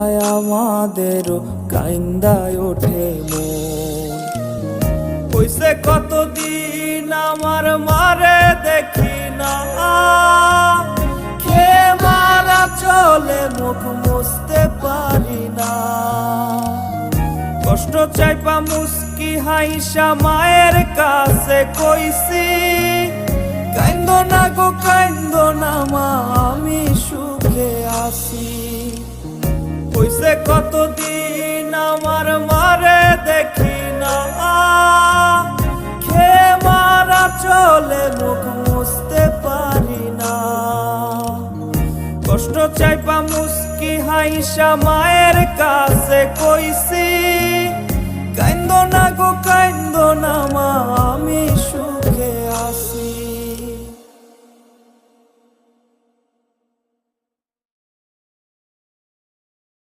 আমাদেরও কাইন্দায় ওঠে মন। হইছে কতদিন আমার মারে দেখি না, খে মারা চলে মুখ মুছতে পারি না। কষ্ট চাইপা মুস্কি হাইসা মায়ের কাছে কইছি, কাইন্দো না গো কাইন্দো না মা, আমি সুখে আছি। হইছে কতদিন আমার মারে দেখি না, খে মারা চলে মুখ মুছতে পারি না। কষ্ট চাইপা মুস্কি হাইসা মায়ের কাছে কইছি, কাইন্দো না গো কাইন্দো না মা, আমি সুখে আছি।